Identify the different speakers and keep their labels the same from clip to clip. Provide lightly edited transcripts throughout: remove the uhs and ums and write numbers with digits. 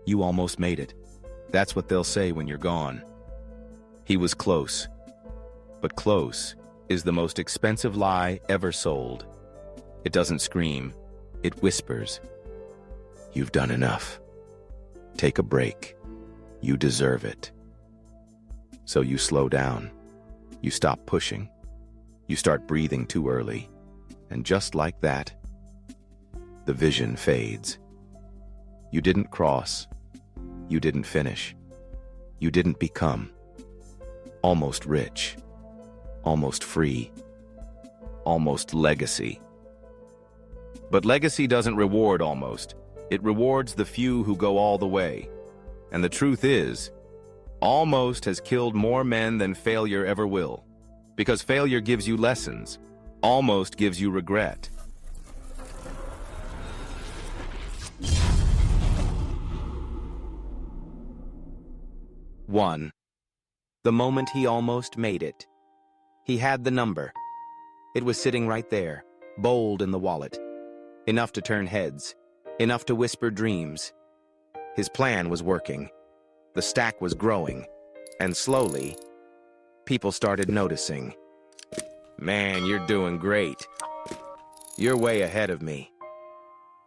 Speaker 1: You almost made it. That's what they'll say when you're gone. He was close. But close is the most expensive lie ever sold. It doesn't scream, it whispers. You've done enough. Take a break. You deserve it. So you slow down. You stop pushing. You start breathing too early. And just like that, the vision fades. You didn't cross. You didn't finish. You didn't become. Almost rich. Almost free. Almost legacy. But legacy doesn't reward almost. It rewards the few who go all the way. And the truth is, almost has killed more men than failure ever will. Because failure gives you lessons. Almost gives you regret. One. The moment he almost made it. He had the number. It was sitting right there, bold in the wallet. Enough to turn heads. Enough to whisper dreams. His plan was working. The stack was growing. And slowly, people started noticing. Man, you're doing great. You're way ahead of me.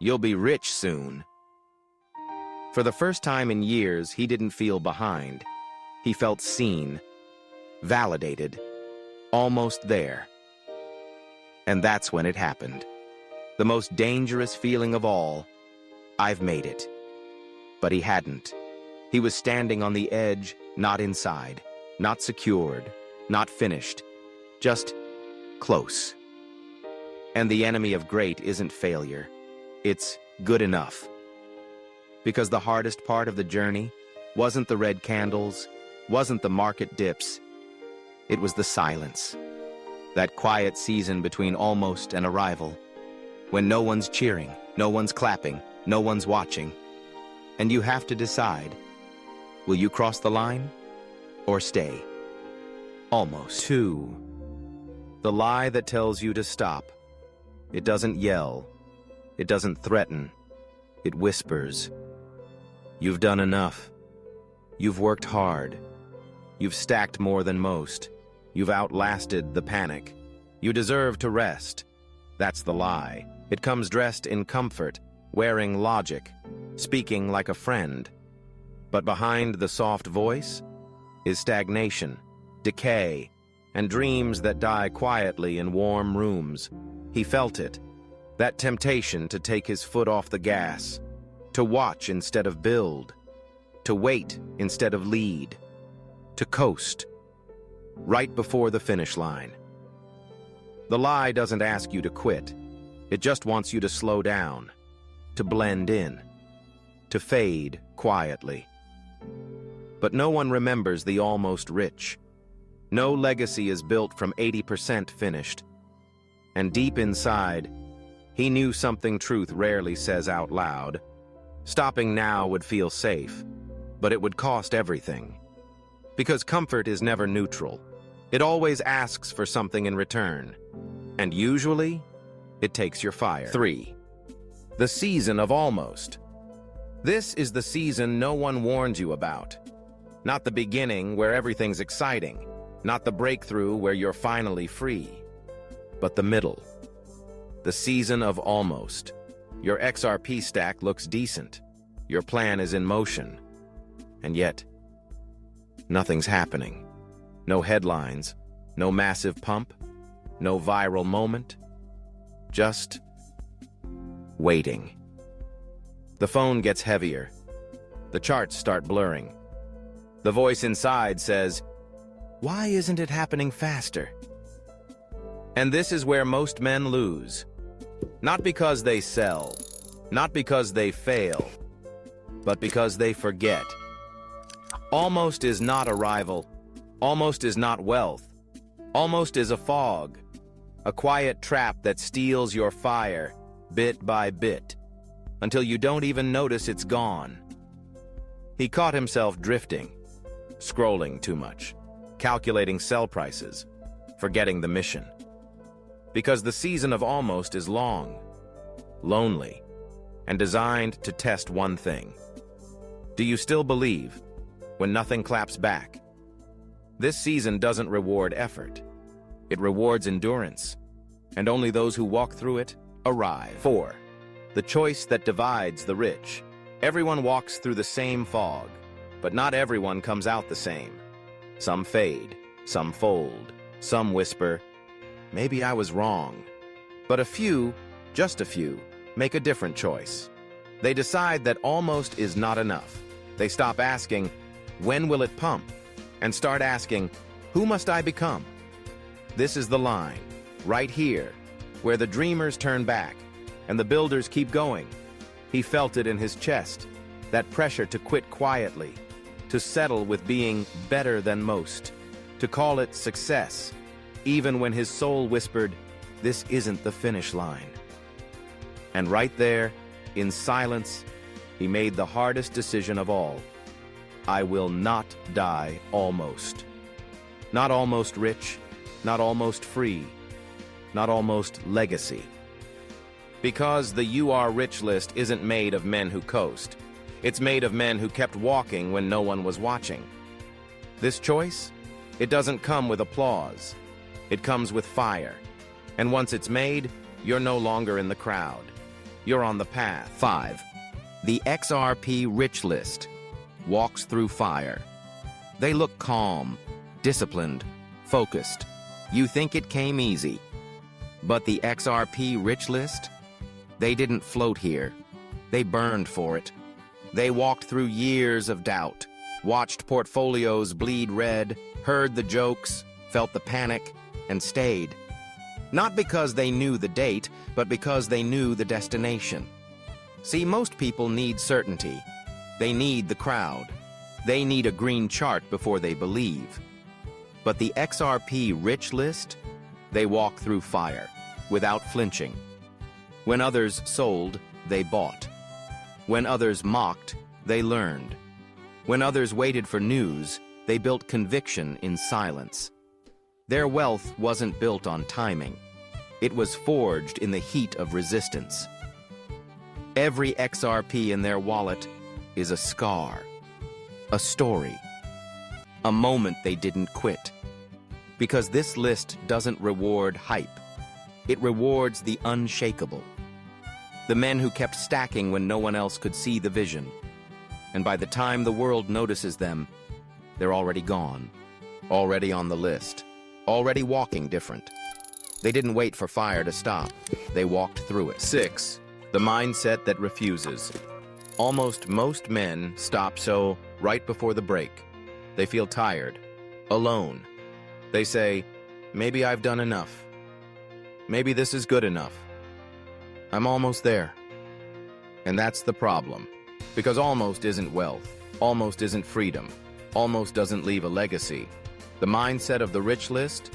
Speaker 1: You'll be rich soon. For the first time in years, he didn't feel behind. He felt seen, validated, almost there. And that's when it happened. The most dangerous feeling of all. I've made it. But he hadn't. He was standing on the edge, not inside, not secured, not finished, just close. And the enemy of great isn't failure. It's good enough. Because the hardest part of the journey wasn't the red candles, wasn't the market dips. It was the silence. That quiet season between almost and arrival. When no one's cheering, no one's clapping, no one's watching. And you have to decide, will you cross the line or stay? Almost. Two. The lie that tells you to stop. It doesn't yell. It doesn't threaten. It whispers. You've done enough. You've worked hard. You've stacked more than most. You've outlasted the panic. You deserve to rest. That's the lie. It comes dressed in comfort, wearing logic, speaking like a friend. But behind the soft voice is stagnation, decay, and dreams that die quietly in warm rooms. He felt it, that temptation to take his foot off the gas, to watch instead of build, to wait instead of lead, to coast, right before the finish line. The lie doesn't ask you to quit. It just wants you to slow down, to blend in, to fade quietly. But no one remembers the almost rich. No legacy is built from 80% finished. And deep inside, he knew something truth rarely says out loud. Stopping now would feel safe, but it would cost everything. Because comfort is never neutral. It always asks for something in return. And usually, it takes your fire. 3. The season of almost. This is the season no one warns you about. Not the beginning where everything's exciting. Not the breakthrough where you're finally free. But the middle. The season of almost. Your XRP stack looks decent. Your plan is in motion. And yet, nothing's happening. No headlines, no massive pump, no viral moment. Just waiting. The phone gets heavier. The charts start blurring. The voice inside says, "Why isn't it happening faster?" And this is where most men lose. Not because they sell, not because they fail, but because they forget. Almost is not arrival. Almost is not wealth. Almost is a fog. A quiet trap that steals your fire, bit by bit, until you don't even notice it's gone. He caught himself drifting, scrolling too much, calculating sell prices, forgetting the mission. Because the season of almost is long, lonely, and designed to test one thing. Do you still believe when nothing claps back? This season doesn't reward effort. It rewards endurance, and only those who walk through it arrive. 4. The choice that divides the rich. Everyone walks through the same fog, but not everyone comes out the same. Some fade, some fold, some whisper, "Maybe I was wrong." But a few, just a few, make a different choice. They decide that almost is not enough. They stop asking, "When will it pump?" and start asking, "Who must I become?" This is the line, right here, where the dreamers turn back and the builders keep going. He felt it in his chest, that pressure to quit quietly, to settle with being better than most, to call it success, even when his soul whispered, "This isn't the finish line." And right there, in silence, he made the hardest decision of all. I will not die almost. Not almost rich, not almost free, not almost legacy. Because the "You Are Rich" list isn't made of men who coast. It's made of men who kept walking when no one was watching. This choice, it doesn't come with applause. It comes with fire. And once it's made, you're no longer in the crowd. You're on the path. 5. The XRP Rich List walks through fire. They look calm, disciplined, focused. You think it came easy. But the XRP Rich List? They didn't float here. They burned for it. They walked through years of doubt, watched portfolios bleed red, heard the jokes, felt the panic, and stayed. Not because they knew the date, but because they knew the destination. See, most people need certainty. They need the crowd. They need a green chart before they believe. But the XRP Rich List, they walk through fire, without flinching. When others sold, they bought. When others mocked, they learned. When others waited for news, they built conviction in silence. Their wealth wasn't built on timing. It was forged in the heat of resistance. Every XRP in their wallet is a scar, a story, a moment they didn't quit. Because this list doesn't reward hype. It rewards the unshakable. The men who kept stacking when no one else could see the vision. And by the time the world notices them, they're already gone, already on the list, already walking different. They didn't wait for fire to stop. They walked through it. 6. The mindset that refuses. Almost most men stop so right before the break. They feel tired, alone. They say, "Maybe I've done enough. Maybe this is good enough. I'm almost there." And that's the problem. Because almost isn't wealth. Almost isn't freedom. Almost doesn't leave a legacy. The mindset of the rich list?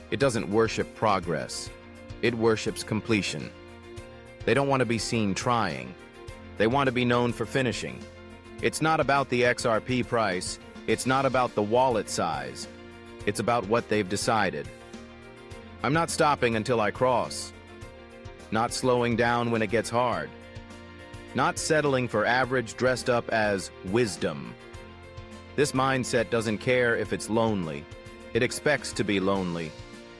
Speaker 1: It doesn't worship progress. It worships completion. They don't want to be seen trying. They want to be known for finishing. It's not about the XRP price. It's not about the wallet size. It's about what they've decided. I'm not stopping until I cross. Not slowing down when it gets hard. Not settling for average dressed up as wisdom. This mindset doesn't care if it's lonely. It expects to be lonely,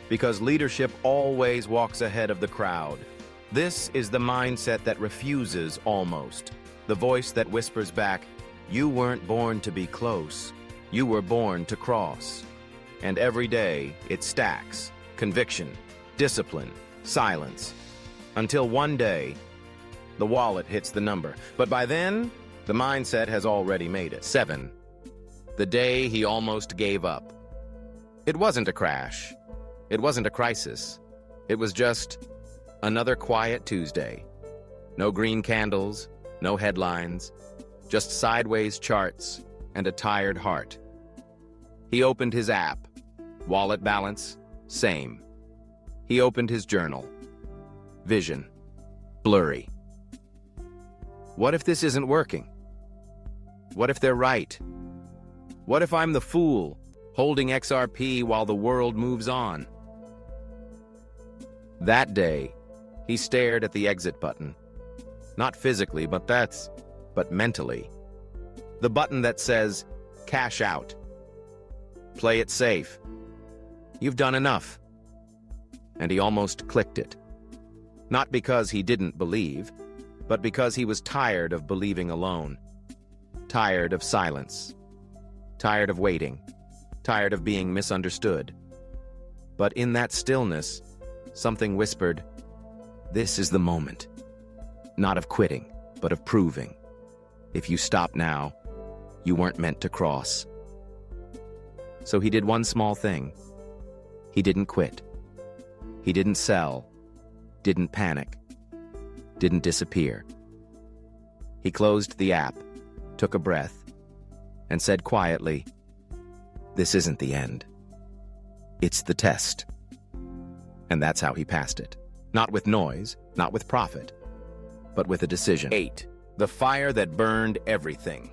Speaker 1: because leadership always walks ahead of the crowd. This is the mindset that refuses almost. The voice that whispers back, "You weren't born to be close. You were born to cross." And every day it stacks. Conviction, discipline, silence. Until one day, the wallet hits the number. But by then, the mindset has already made it. 7. The day he almost gave up. It wasn't a crash. It wasn't a crisis. It was just another quiet Tuesday. No green candles, no headlines, just sideways charts and a tired heart. He opened his app. Wallet balance, same. He opened his journal. Vision, blurry. What if this isn't working? What if they're right? What if I'm the fool, holding XRP while the world moves on? That day, he stared at the exit button. Not physically, but mentally. The button that says, cash out. Play it safe. You've done enough. And he almost clicked it. Not because he didn't believe, but because he was tired of believing alone. Tired of silence. Tired of waiting. Tired of being misunderstood. But in that stillness, something whispered, "This is the moment." Not of quitting, but of proving. If you stop now, you weren't meant to cross. So he did one small thing. He didn't quit. He didn't sell, didn't panic, didn't disappear. He closed the app, took a breath, and said quietly, "This isn't the end. It's the test." And that's how he passed it. Not with noise, not with profit, but with a decision. 8. The fire that burned everything.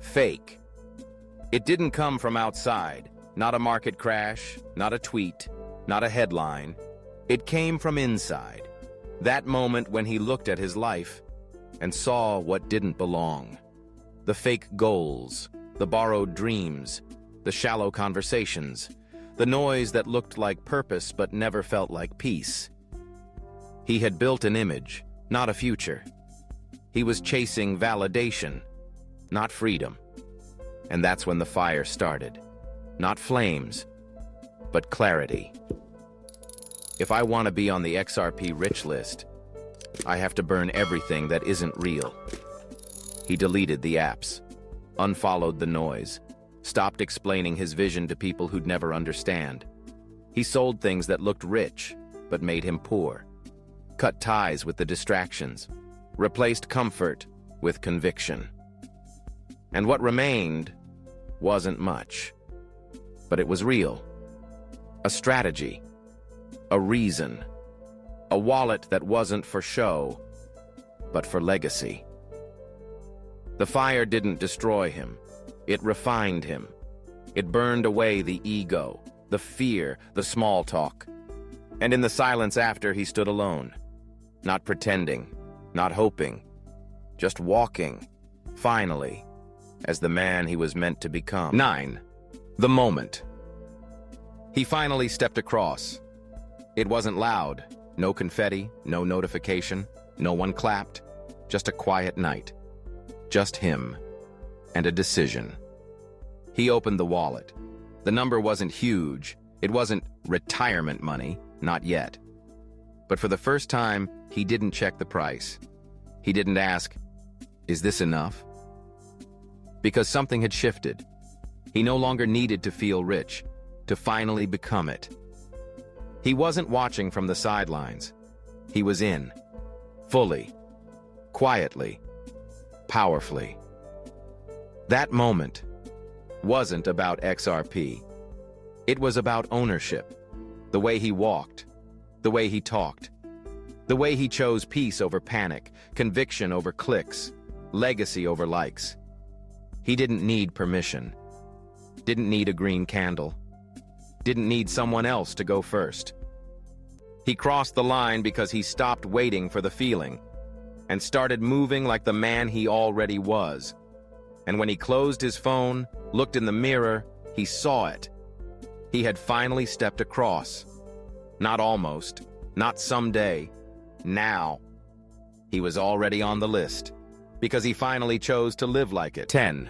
Speaker 1: Fake. It didn't come from outside. Not a market crash, not a tweet, not a headline. It came from inside. That moment when he looked at his life and saw what didn't belong. The fake goals, the borrowed dreams, the shallow conversations, the noise that looked like purpose but never felt like peace. He had built an image, not a future. He was chasing validation, not freedom. And that's when the fire started. Not flames, but clarity. If I want to be on the XRP rich list, I have to burn everything that isn't real. He deleted the apps, unfollowed the noise, stopped explaining his vision to people who'd never understand. He sold things that looked rich, but made him poor. Cut ties with the distractions, replaced comfort with conviction. And what remained wasn't much. But it was real. A strategy. A reason. A wallet that wasn't for show, but for legacy. The fire didn't destroy him. It refined him. It burned away the ego, the fear, the small talk. And in the silence after, he stood alone. Not pretending, not hoping, just walking, finally, as the man he was meant to become. 9. The moment. He finally stepped across. It wasn't loud. No confetti, no notification, no one clapped. Just a quiet night. Just him. And a decision. He opened the wallet. The number wasn't huge. It wasn't retirement money, not yet. But for the first time, he didn't check the price. He didn't ask, "Is this enough?" Because something had shifted. He no longer needed to feel rich, to finally become it. He wasn't watching from the sidelines. He was in. Fully. Quietly. Powerfully. That moment wasn't about XRP. It was about ownership. The way he walked. The way he talked. The way he chose peace over panic, conviction over clicks, legacy over likes. He didn't need permission. Didn't need a green candle. Didn't need someone else to go first. He crossed the line because he stopped waiting for the feeling and started moving like the man he already was. And when he closed his phone, looked in the mirror, he saw it. He had finally stepped across. Not almost, not someday, now. He was already on the list because he finally chose to live like it. 10.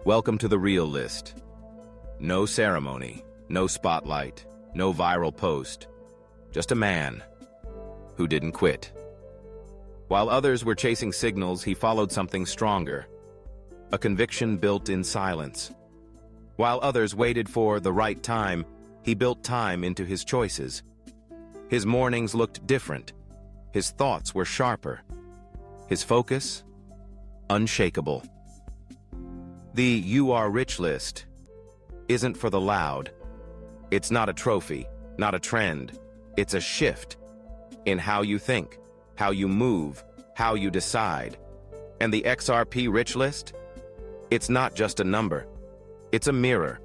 Speaker 1: Welcome to the real list. No ceremony, no spotlight, no viral post. Just a man who didn't quit. While others were chasing signals, he followed something stronger. A conviction built in silence. While others waited for the right time, he built time into his choices. His mornings looked different. His thoughts were sharper. His focus, unshakable. The "You Are Rich" list isn't for the loud. It's not a trophy, not a trend. It's a shift in how you think, how you move, how you decide. And the XRP Rich List? It's not just a number. It's a mirror,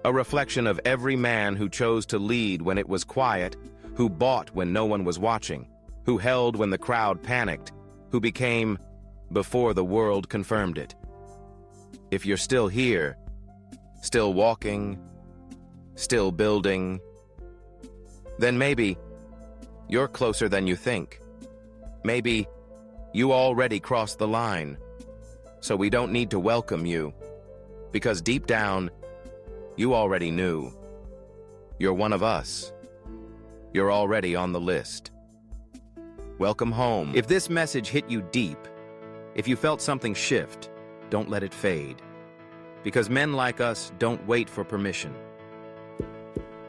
Speaker 1: a reflection of every man who chose to lead when it was quiet, who bought when no one was watching, who held when the crowd panicked, who became before the world confirmed it. If you're still here, still walking, still building, then maybe you're closer than you think. Maybe you already crossed the line, so we don't need to welcome you, because deep down, you already knew. You're one of us. You're already on the list. Welcome home. If this message hit you deep, if you felt something shift, don't let it fade. Because men like us don't wait for permission.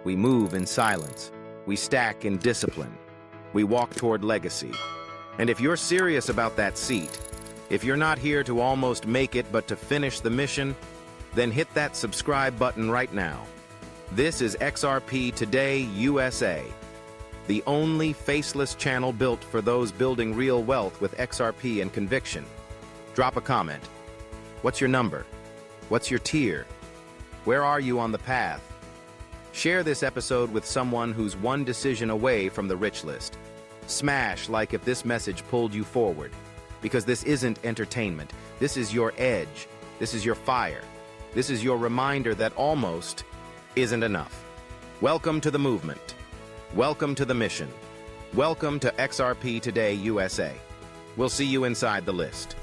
Speaker 1: We move in silence. We stack in discipline. We walk toward legacy. And if you're serious about that seat, if you're not here to almost make it but to finish the mission, then hit that subscribe button right now. This is XRP Today USA, the only faceless channel built for those building real wealth with XRP and conviction. Drop a comment. What's your number? What's your tier? Where are you on the path? Share this episode with someone who's one decision away from the rich list. Smash like if this message pulled you forward. Because this isn't entertainment. This is your edge. This is your fire. This is your reminder that almost isn't enough. Welcome to the movement. Welcome to the mission. Welcome to XRP Today USA. We'll see you inside the list.